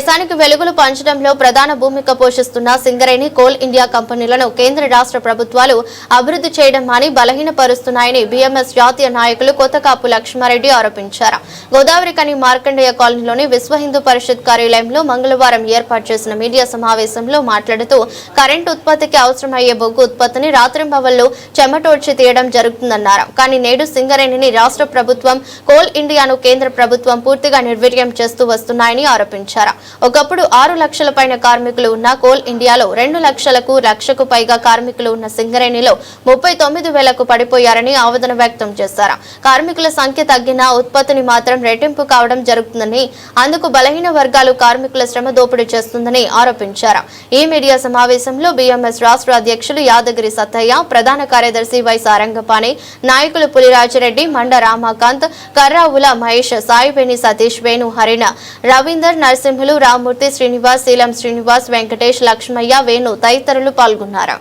దేశానికి వెలుగులు పంచడంలో ప్రధాన భూమిక పోషిస్తున్న సింగరేణి కోల్ ఇండియా కంపెనీలను కేంద్ర రాష్ట్ర ప్రభుత్వాలు అభివృద్ధి చేయడం మాని బలహీనపరుస్తున్నాయని బీఎంఎస్ జాతీయ నాయకులు కొత్తకాపు లక్ష్మారెడ్డి ఆరోపించారు. గోదావరికని మార్కండేయ కాలనీలోని విశ్వ హిందూ పరిషత్ కార్యాలయంలో మంగళవారం ఏర్పాటు చేసిన మీడియా సమావేశంలో మాట్లాడుతూ కరెంటు ఉత్పత్తికి అవసరమయ్యే బొగ్గు ఉత్పత్తిని రాత్రింబవళ్లు చెమటోడ్చి తీయడం జరుగుతుందన్నారు. కానీ నేడు సింగరేణిని రాష్ట్ర ప్రభుత్వం, కోల్ ఇండియాను కేంద్ర ప్రభుత్వం పూర్తిగా నిర్వీర్యం చేస్తూ వస్తున్నాయని ఆరోపించారు. ఒకప్పుడు 6 లక్షల పైన కార్మికులు ఉన్న కోల్ ఇండియాలో 2 లక్షలకు పైగా కార్మికులు ఉన్న సింగరేణిలో 39,000కు పడిపోయారని ఆవేదన వ్యక్తం చేశారు. కార్మికుల సంఖ్య తగ్గినా ఉత్పత్తిని మాత్రం రెట్టింపు కావడం జరుగుతుందని, అందుకు బలహీన వర్గాలు కార్మికుల శ్రమ దోపిడీ చేస్తుందని ఆరోపించారు. ఈ మీడియా సమావేశంలో బీఎంఎస్ రాష్ట్ర అధ్యక్షులు యాదగిరి సత్తయ్య, ప్రధాన కార్యదర్శి వై సారంగపాణి, నాయకులు పులిరాజిరెడ్డి, మండ రామాకాంత్, కర్రావుల మహేష్, సాయిబేని సతీష్, వేణు హరిణ, రవీందర్, నరసింహులు, రామూర్తి, శ్రీనివాస్, శీలం శ్రీనివాస్, వెంకటేష్, లక్ష్మయ్య, వేణు తదితరులు పాల్గొన్నారు.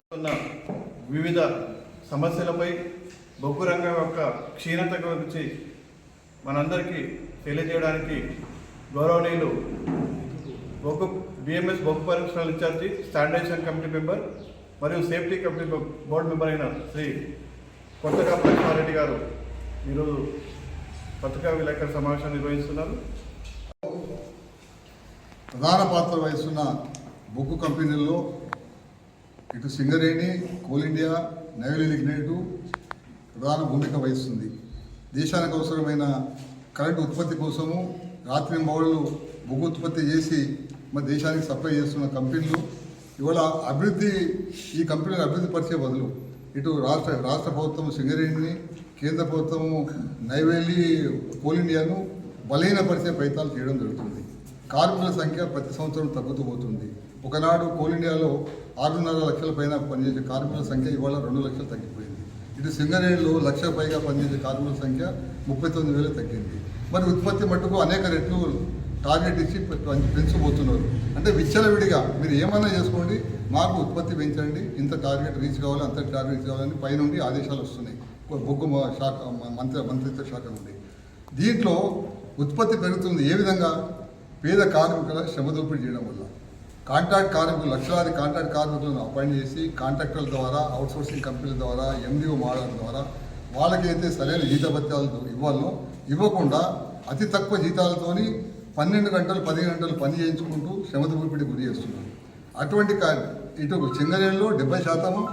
వివిధ సమస్యలపై బొగ్గు రంగం యొక్క క్షీణత గురించి మనందరికీ తెలియజేయడానికి గౌరవనీయులు బీఎంఎస్ బొగ్గు పరిశ్రమల ఇన్ఛార్జి, స్టాండర్డైజేషన్ కమిటీ మెంబర్ మరియు సేఫ్టీ కమిటీ బోర్డు మెంబర్ అయిన శ్రీ కొత్తకాపు లక్ష్మారెడ్డి గారు ఈరోజు పత్రికా విలేకరుల సమావేశం నిర్వహిస్తున్నారు. ప్రధాన పాత్ర వహిస్తున్న బొగ్గు కంపెనీల్లో ఇటు Singareni, coal India, naval lignite ప్రధాన భూమిక వహిస్తుంది. దేశానికి అవసరమైన కరెంటు ఉత్పత్తి కోసము రాత్రింబవళ్లు బొగ్గు ఉత్పత్తి చేసి మరి దేశానికి సప్లై చేస్తున్న కంపెనీలు ఇవాళ ఈ కంపెనీలు అభివృద్ధి పరిచే బదులు ఇటు రాష్ట్ర ప్రభుత్వం సింగరేణిని, కేంద్ర ప్రభుత్వము నైవేలి, కోల్ ఇండియాను బలహీనపరిచే ప్రయత్నాలు చేయడం జరుగుతుంది. కార్మికుల సంఖ్య ప్రతి సంవత్సరం తగ్గుతూ పోతుంది. ఒకనాడు కోల్ ఇండియాలో 6.5 లక్షల పైన పనిచేసే కార్మికుల సంఖ్య ఇవాళ 2 లక్షలు తగ్గిపోయింది. ఇటు సింగరేణిలో 1 లక్ష పైగా పనిచేసే కార్మికుల సంఖ్య 39,000 తగ్గింది. మరి ఉత్పత్తి మట్టుకు అనేక రెట్లు టార్గెట్ ఇచ్చి పెంచబోతున్నారు. అంటే విచ్చలవిడిగా మీరు ఏమన్నా చేసుకోండి, మాకు ఉత్పత్తి పెంచండి, ఇంత టార్గెట్ రీచ్ కావాలి, అంత టార్గెట్ రీచ్ కావాలని పైనుండి ఆదేశాలు వస్తున్నాయి బొగ్గు శాఖ మంత్రిత్వ శాఖ నుండి. దీంట్లో ఉత్పత్తి పెరుగుతుంది. ఏ విధంగా? పేద కార్మికుల శ్రమ దోపిడీ చేయడం వల్ల. కాంట్రాక్ట్ కార్మికులు, లక్షలాది కాంట్రాక్ట్ కార్మికులను అపాయింట్ చేసి కాంట్రాక్టర్ల ద్వారా, అవుట్సోర్సింగ్ కంపెనీల ద్వారా, ఎండిఓ మోడల్ ద్వారా వాళ్ళకైతే సరైన జీతభత్యాలు ఇవ్వకుండా అతి తక్కువ జీతాలతోని 12 గంటలు 15 గంటలు పని చేయించుకుంటూ శ్రమ దోపిడీ గురి చేస్తున్నారు. అటువంటి ఇటు సింగరేణిలో 70%,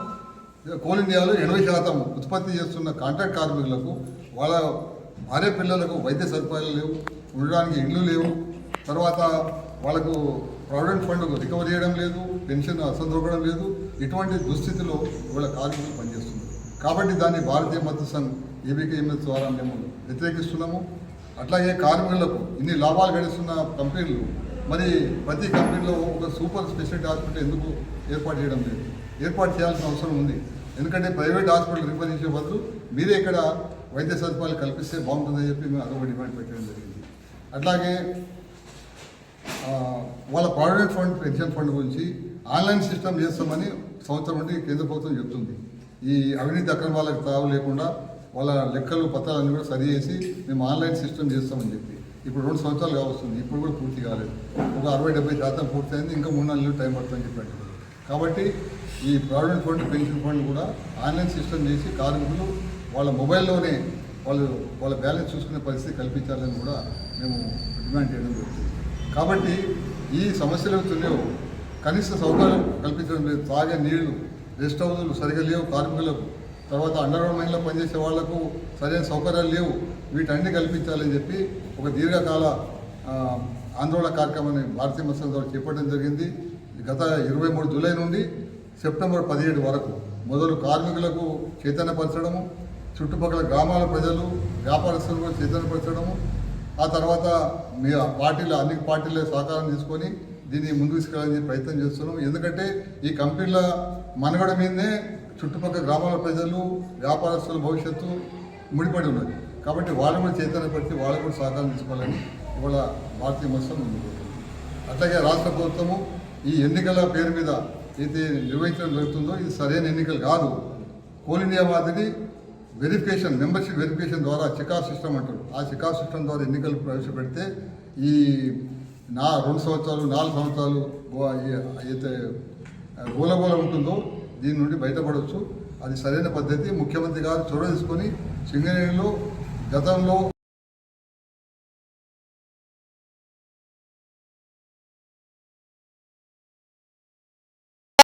కోల్ ఇండియాలో 80% ఉత్పత్తి చేస్తున్న కాంట్రాక్ట్ కార్మికులకు వాళ్ళ భార్య పిల్లలకు వైద్య సదుపాయాలు లేవు, ఉండడానికి ఇళ్ళు లేవు, తర్వాత వాళ్ళకు ప్రావిడెంట్ ఫండ్ రికవర్ చేయడం లేదు, పెన్షన్ అసందొరకడం లేదు. ఇటువంటి దుస్థితిలో వాళ్ళ కార్మికులు పనిచేస్తున్నారు. కాబట్టి దాన్ని భారతీయ మద్దతు సంఘ్ ఏబీకేఎంఎస్ ద్వారా మేము వ్యతిరేకిస్తున్నాము. అట్లాగే కార్మికులకు ఇన్ని లాభాలు గడిస్తున్న కంపెనీలు మరి ప్రతి కంపెనీలో ఒక సూపర్ స్పెషాలిటీ హాస్పిటల్ ఎందుకు ఏర్పాటు చేయడం లేదు? ఏర్పాటు చేయాల్సిన అవసరం ఉంది. ఎందుకంటే ప్రైవేట్ హాస్పిటల్ రిఫర్ చేసే బదులు మీరే ఇక్కడ వైద్య సదుపాయాలు కల్పిస్తే బాగుంటుందని చెప్పి మేము అదొక డిమాండ్ పెట్టడం జరిగింది. అట్లాగే వాళ్ళ ప్రావిడెంట్ ఫండ్, పెన్షన్ ఫండ్ గురించి ఆన్లైన్ సిస్టమ్ చేస్తామని సంవత్సరం నుండి కేంద్ర ప్రభుత్వం చెప్తుంది. ఈ అవినీతి అక్రమాలకు తావు లేకుండా వాళ్ళ లెక్కలు పత్రాలన్నీ కూడా సరి చేసి మేము ఆన్లైన్ సిస్టమ్ చేస్తామని చెప్పి ఇప్పుడు 2 సంవత్సరాలు కావస్తుంది. ఇప్పుడు కూడా పూర్తి కాలేదు. ఒక 60-70% పూర్తి అయింది. ఇంకా 3 నెలలు టైం పడుతుందని చెప్పి. కాబట్టి ఈ ప్రావిడెంట్ ఫండ్, పెన్షన్ ఫండ్ కూడా ఆన్లైన్ సిస్టమ్ చేసి కార్మికులు వాళ్ళ మొబైల్లోనే వాళ్ళ బ్యాలెన్స్ చూసుకునే పరిస్థితి కల్పించాలని కూడా మేము డిమాండ్ చేయడం జరుగుతుంది. కాబట్టి ఈ సమస్యలు లేవు, కనీస సౌకర్యం కల్పించడం లేదు. తాగే నీళ్లు, రెస్ట్ హౌజులు సరిగా లేవు కార్మికులకు, తర్వాత అండర్గ్రౌండ్ మైన్లో పనిచేసే వాళ్లకు సరైన సౌకర్యాలు లేవు. వీటన్ని కల్పించాలని చెప్పి ఒక దీర్ఘకాల ఆందోళన కార్యక్రమాన్ని భారతీయ మద్దతు సంఘ్ ద్వారా చేపట్టడం జరిగింది. గత 23 జూలై నుండి సెప్టెంబర్ 17 వరకు మొదలు కార్మికులకు చైతన్యపరచడము, చుట్టుపక్కల గ్రామాల ప్రజలు, వ్యాపారస్తులకు చైతన్యపరచడము, ఆ తర్వాత మీ అన్ని పార్టీల సహకారం తీసుకొని దీన్ని ముందుకు తీసుకెళ్ళాలని ప్రయత్నం చేస్తున్నాం. ఎందుకంటే ఈ కంపెనీల మనుగడ మీదనే చుట్టుపక్కల గ్రామాల ప్రజలు, వ్యాపారస్తుల భవిష్యత్తు ముడిపడి ఉన్నది. కాబట్టి వాళ్ళు కూడా చైతన్యపరిచి వాళ్ళు కూడా సహకారం తీసుకోవాలని ఇవాళ భారతీయ మద్దతు ముందుకు. అట్లాగే రాష్ట్ర ప్రభుత్వము ఈ ఎన్నికల పేరు మీద అయితే నిర్వహించడం జరుగుతుందో ఇది సరైన ఎన్నికలు కాదు. కోల్ ఇండియా మాదిరి వెరిఫికేషన్, మెంబర్షిప్ వెరిఫికేషన్ ద్వారా చికా సిస్టమ్ అంటారు. ఆ చికా సిస్టమ్ ద్వారా ఎన్నికలు ప్రవేశపెడితే ఈ 2 సంవత్సరాలు 4 సంవత్సరాలు అయితే గోలగోల ఉంటుందో దీని నుండి బయటపడవచ్చు. అది సరైన పద్ధతి. ముఖ్యమంత్రి గారు చొరవ తీసుకొని సింగరేణిలో గతంలో